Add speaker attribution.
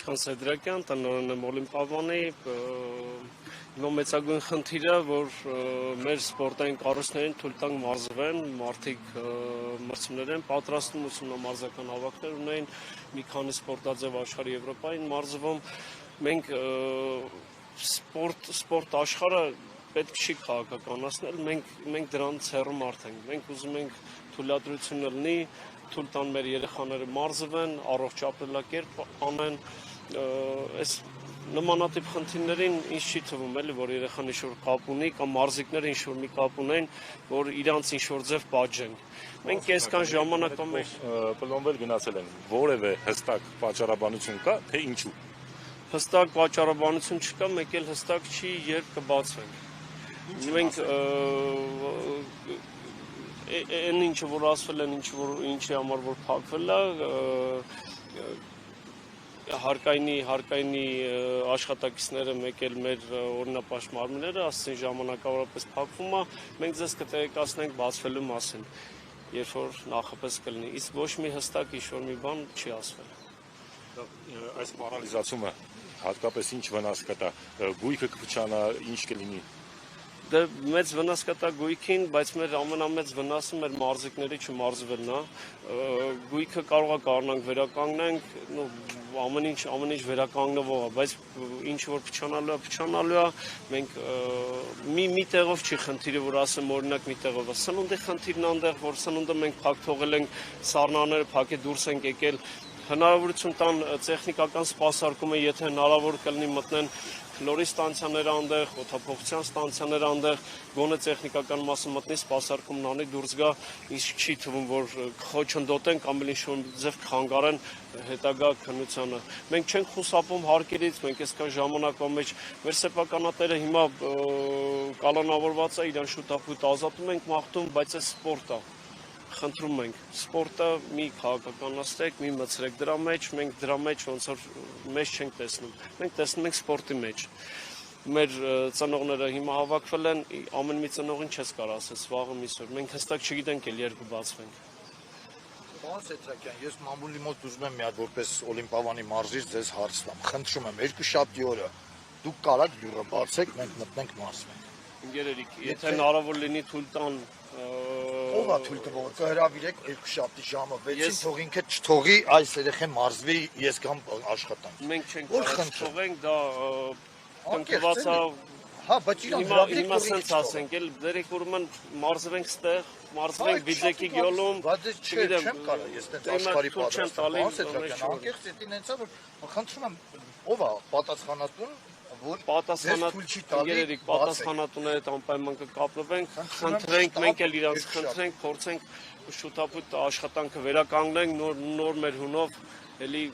Speaker 1: Իշխան Սեդրակյան, տնօրեն եմ Օլիմպիադանի, հիմա մեծագույն խնդիրը, որ մեր սպորտային կառույցներին թույլ տանք մարզվեն, մարդիկ մրցումներ են պատրաստում, ուսումնամարզական հավաքներ ունեն, մի քանի սպորտաձև աշխարհի Եվրոպային մարզվում, մենք սպորտ աշխարհը պետք չի քաղաքականացնել, մենք դրանից հեռու մարդ ենք, մենք ուզում ենք թույլատրությունը լինի, թույլ տան մեր երեխաները մարզվեն, առողջ ապրելակերպ անեն, այս նմանատիպ խնդիրներին ինձ չի թվում էլի, որ երեխան ինչ-որ կապ ունի կամ մարզիկները ինչ-որ մի կապ ունեն, որ իրանց ինչ-որ ձև պատժեն։ Մենք այսքան ժամանակվա մեջ
Speaker 2: պլոմվել գնացել են, որևէ հստակ պատճառաբանություն կա, թե ինչու։
Speaker 1: Հստակ պատճառաբանություն չկա, մեկ էլ հստակ չի, երբ կբացվենք։ Մենք այն ինչը որ ասվել են, ինչի համար որ փակվել է, հարկայինի աշխատակիցները, մեկ էլ մեր օրինապաշտ մարմինները ասեցին ժամանակավորապես փակվում է, մենք ձեզ կտեղեկացնենք բացվելու մասին, երբ որ նախապես կլինի, իսկ ոչ մի հստակ ինչ-որ մի բան չի ասվել։
Speaker 2: Այս պարալիզացումը հատկապես ինչ վնաս կտա, գույքը կփչանա, ինչ կլինի։
Speaker 1: Դե մեծ վնաս կտա գույքին, բայց մեր ամենամեծ վնասը մեր մարզիկների չմարզվելն է, գույքը կարող է կարողանանք վերականգնենք, ամեն ինչ վերականգնվող է, բայց ինչ որ փչանալու է, մենք մի տեղով չի խնդիրը, որ ասեմ օրինակ մի տեղով է, սնունդի խնդիրն այնտեղ, որ սնունդը մենք փակ թողել ենք, սառնաները փակե դուրս ենք եկել, հնարավորություն տան տեխնիկական սպասարկումը, եթե հնարավոր կլինի մտնեն քլորի ստանցիաները այնտեղ, օդափոխության ստանցիաները այնտեղ, գոնե տեխնիկական մասը մտնի, սպասարկումն անի, դուրս գա, իսկ չի թվում, որ խոչընդոտեն կամ ինչ-որ ձև կխանգարեն հետագա քննությանը։ Մենք չենք խուսափում հարկերից, մենք այսքան ժամանակվա մեջ մեր սեփականատերը հիմա կալանավորված է, իրան շուտապույտ ազատում ենք մաղթում, բայց այս սպորտ է։ Խնդրում ենք, սպորտը մի քաղաքականացրեք, մի մտցրեք դրա մեջ, մենք դրա մեջ ոնց որ մեզ չենք տեսնում, մենք տեսնում ենք սպորտի մեջ։ Մեր ծնողները հիմա հավաքվել են, ամեն մի ծնողին չես կարող ասես, վաղը միսօր, մենք հստակ չգիտենք էլ երբ կբացվենք։
Speaker 3: Պարոն Սեդրակյան, ես մամուլի մոտ ուզում եմ մի հատ որպես Օլիմպիադանի մարզիչ ձեզ հարց տամ, խնդրում եմ, երկուշաբթի օրը դուք կարաք դուռը բացեք, մենք մտնենք մարզվենք։
Speaker 1: Գերերիկ, եթե հնարավոր լինի թույլ տան
Speaker 3: Ով է թույլ տվողը, կհրավիրեք երկուշաբթի ժամը 6-ին, թող ինքը չթողի այս երեխեն մարզվի, ես կամ աշխատանք։
Speaker 1: Մենք չենք կարող թողենք, դա կնքված է։
Speaker 3: Հա, բայց իրան հրավիրեք,
Speaker 1: հիմա սենց ասենք, էլ դերեք ուրեմն մարզվենք ստեղ, մարզվենք Բիձեկի գյոլում,
Speaker 3: բայց չեմ կարող, ես տենց աշխարհի պատրաստում, անկեղծ էտին հենց է, որ խնդրում եմ, ով է պատասխանատուն, որ
Speaker 1: պատասխանատուների հետ անպայման կկապնվենք, խնդրենք, մենք էլ իրանց խնդրենք, փորձենք շուտապույտ աշխատանքը վերականգնենք, նոր մեր հունով էլի